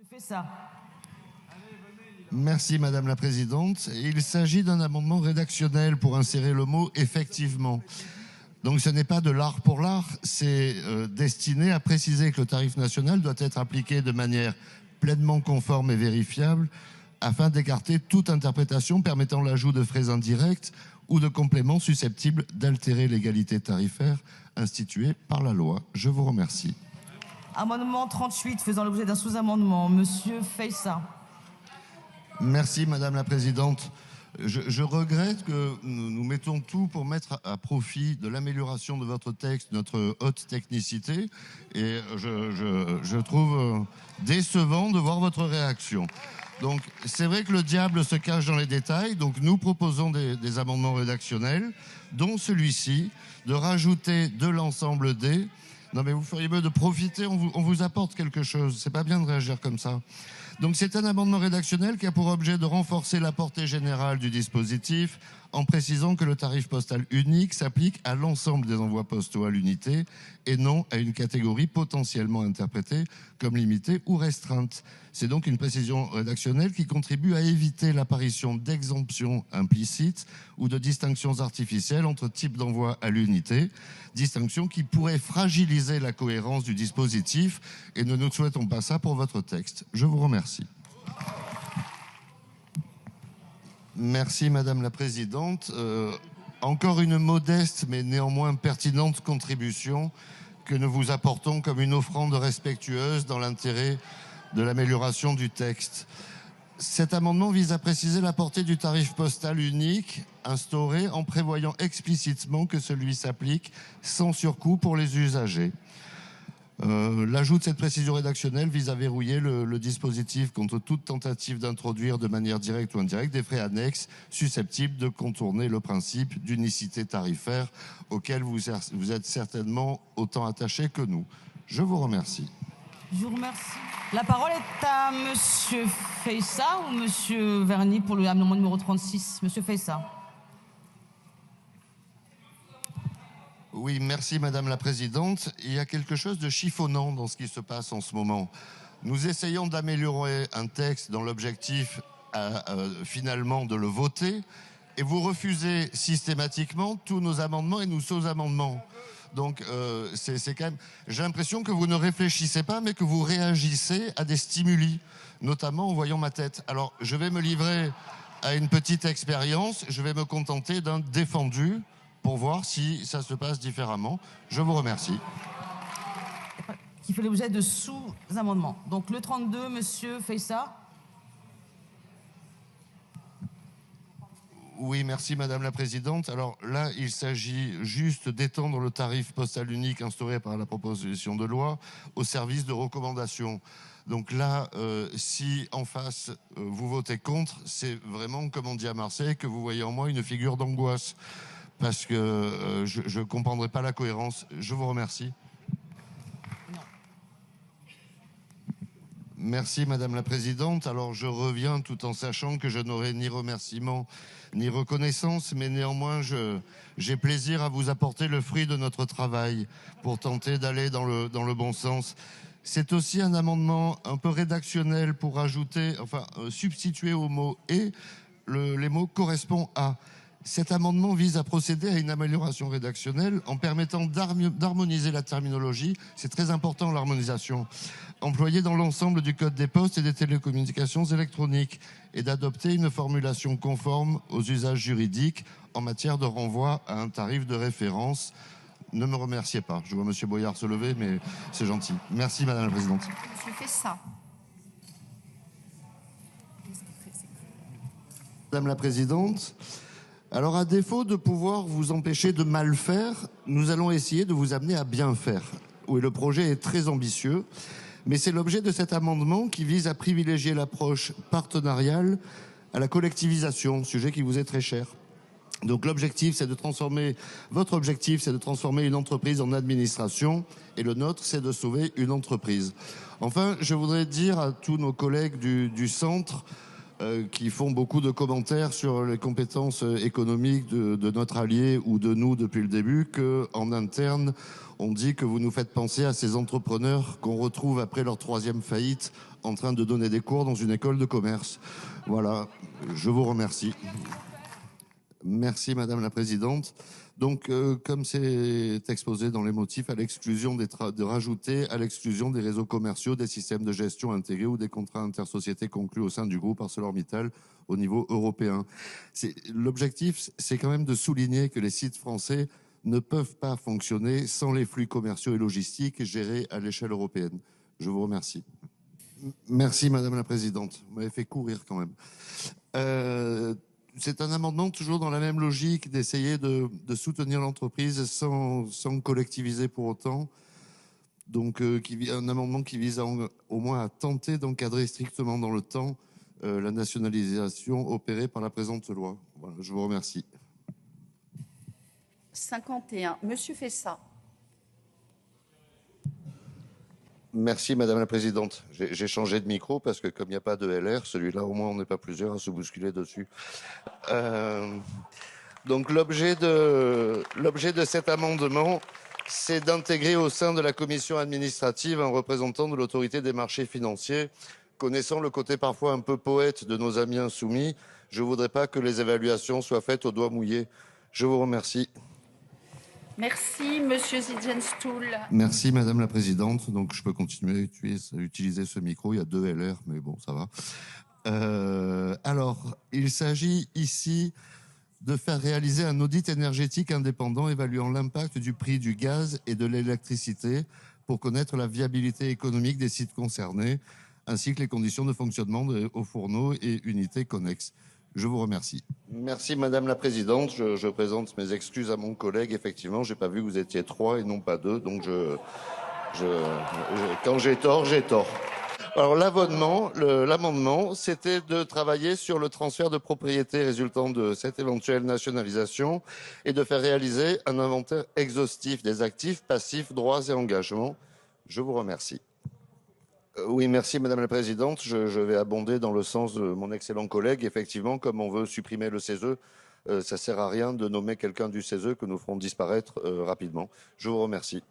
Je fais ça. Merci Madame la Présidente. Il s'agit d'un amendement rédactionnel pour insérer le mot « effectivement ». Donc ce n'est pas de l'art pour l'art, c'est destiné à préciser que le tarif national doit être appliqué de manière pleinement conforme et vérifiable afin d'écarter toute interprétation permettant l'ajout de frais indirects ou de compléments susceptibles d'altérer l'égalité tarifaire instituée par la loi. Je vous remercie. Amendement 38 faisant l'objet d'un sous-amendement. Monsieur Feysa. Merci Madame la Présidente. Je regrette que nous mettons tout pour mettre à profit de l'amélioration de votre texte, notre haute technicité, et je trouve décevant de voir votre réaction. Donc c'est vrai que le diable se cache dans les détails, donc nous proposons des amendements rédactionnels, dont celui-ci, de rajouter de l'ensemble des... Non mais vous feriez mieux de profiter, on vous apporte quelque chose, c'est pas bien de réagir comme ça. Donc c'est un amendement rédactionnel qui a pour objet de renforcer la portée générale du dispositif en précisant que le tarif postal unique s'applique à l'ensemble des envois postaux à l'unité et non à une catégorie potentiellement interprétée comme limitée ou restreinte. C'est donc une précision rédactionnelle qui contribue à éviter l'apparition d'exemptions implicites ou de distinctions artificielles entre types d'envoi à l'unité, distinction qui pourrait fragiliser la cohérence du dispositif et nous ne souhaitons pas ça pour votre texte. Je vous remercie. Merci Madame la Présidente. Encore une modeste mais néanmoins pertinente contribution que nous vous apportons comme une offrande respectueuse dans l'intérêt de l'amélioration du texte. Cet amendement vise à préciser la portée du tarif postal unique instauré en prévoyant explicitement que celui s'applique sans surcoût pour les usagers. L'ajout de cette précision rédactionnelle vise à verrouiller le dispositif contre toute tentative d'introduire de manière directe ou indirecte des frais annexes susceptibles de contourner le principe d'unicité tarifaire auquel vous êtes certainement autant attachés que nous. Je vous remercie. Je vous remercie. La parole est à Monsieur Feysa ou Monsieur Verny pour le amendement numéro 36. Monsieur Feysa. Oui, merci Madame la Présidente. Il y a quelque chose de chiffonnant dans ce qui se passe en ce moment. Nous essayons d'améliorer un texte dans l'objectif finalement de le voter et vous refusez systématiquement tous nos amendements et nos sous-amendements. Donc c'est quand même... J'ai l'impression que vous ne réfléchissez pas mais que vous réagissez à des stimuli, notamment en voyant ma tête. Alors je vais me livrer à une petite expérience, je vais me contenter d'un défendu pour voir si ça se passe différemment. Je vous remercie. Qui fait l'objet de sous-amendements. Donc le 32, Monsieur Feysa. Oui, merci Madame la Présidente. Alors là, il s'agit juste d'étendre le tarif postal unique instauré par la proposition de loi au service de recommandation. Donc là, si en face, vous votez contre, c'est vraiment, comme on dit à Marseille, que vous voyez en moi une figure d'angoisse. Parce que je ne comprendrai pas la cohérence. Je vous remercie. Non. Merci Madame la Présidente. Alors je reviens tout en sachant que je n'aurai ni remerciement ni reconnaissance, mais néanmoins j'ai plaisir à vous apporter le fruit de notre travail pour tenter d'aller dans le bon sens. C'est aussi un amendement un peu rédactionnel pour ajouter, enfin substituer au mot « et » les mots « correspond à ». Cet amendement vise à procéder à une amélioration rédactionnelle en permettant d'harmoniser la terminologie. C'est très important l'harmonisation. Employée dans l'ensemble du Code des postes et des télécommunications électroniques et d'adopter une formulation conforme aux usages juridiques en matière de renvoi à un tarif de référence. Ne me remerciez pas. Je vois M. Boyard se lever, mais c'est gentil. Merci Madame la Présidente. Monsieur Feysa. Madame la Présidente, alors à défaut de pouvoir vous empêcher de mal faire, nous allons essayer de vous amener à bien faire. Oui, le projet est très ambitieux, mais c'est l'objet de cet amendement qui vise à privilégier l'approche partenariale à la collectivisation, sujet qui vous est très cher. Donc l'objectif, c'est de transformer, votre objectif, c'est de transformer une entreprise en administration, et le nôtre, c'est de sauver une entreprise. Enfin, je voudrais dire à tous nos collègues du centre, qui font beaucoup de commentaires sur les compétences économiques de notre allié ou de nous depuis le début, qu'en interne, on dit que vous nous faites penser à ces entrepreneurs qu'on retrouve après leur 3e faillite en train de donner des cours dans une école de commerce. Voilà, je vous remercie. Merci Madame la Présidente. Donc, comme c'est exposé dans les motifs, de rajouter à l'exclusion des réseaux commerciaux, des systèmes de gestion intégrés ou des contrats intersociétés conclus au sein du groupe ArcelorMittal au niveau européen. L'objectif, c'est quand même de souligner que les sites français ne peuvent pas fonctionner sans les flux commerciaux et logistiques gérés à l'échelle européenne. Je vous remercie. Merci Madame la Présidente. Vous m'avez fait courir quand même. C'est un amendement toujours dans la même logique d'essayer de soutenir l'entreprise sans collectiviser pour autant. Donc, un amendement qui vise au moins à tenter d'encadrer strictement dans le temps la nationalisation opérée par la présente loi. Voilà, je vous remercie. 51. Monsieur Fessa. Merci Madame la Présidente. J'ai changé de micro parce que comme il n'y a pas de LR, celui-là au moins on n'est pas plusieurs à se bousculer dessus. Donc l'objet de cet amendement, c'est d'intégrer au sein de la commission administrative un représentant de l'autorité des marchés financiers. Connaissant le côté parfois un peu poète de nos amis insoumis, je ne voudrais pas que les évaluations soient faites au doigt mouillé. Je vous remercie. Merci, Monsieur Zietgenstuhl. Merci, Madame la Présidente. Donc, je peux continuer à utiliser ce micro. Il y a 2 LR, mais bon, ça va. Alors, il s'agit ici de faire réaliser un audit énergétique indépendant évaluant l'impact du prix du gaz et de l'électricité pour connaître la viabilité économique des sites concernés, ainsi que les conditions de fonctionnement des hauts fourneaux et unités connexes. Je vous remercie. Merci Madame la Présidente. Je présente mes excuses à mon collègue. Effectivement, j'ai pas vu que vous étiez 3 et non pas 2. Donc quand j'ai tort, j'ai tort. Alors l'amendement, c'était de travailler sur le transfert de propriété résultant de cette éventuelle nationalisation et de faire réaliser un inventaire exhaustif des actifs, passifs, droits et engagements. Je vous remercie. Oui, merci Madame la Présidente. Je vais abonder dans le sens de mon excellent collègue. Effectivement, comme on veut supprimer le CESE, ça sert à rien de nommer quelqu'un du CESE que nous ferons disparaître rapidement. Je vous remercie.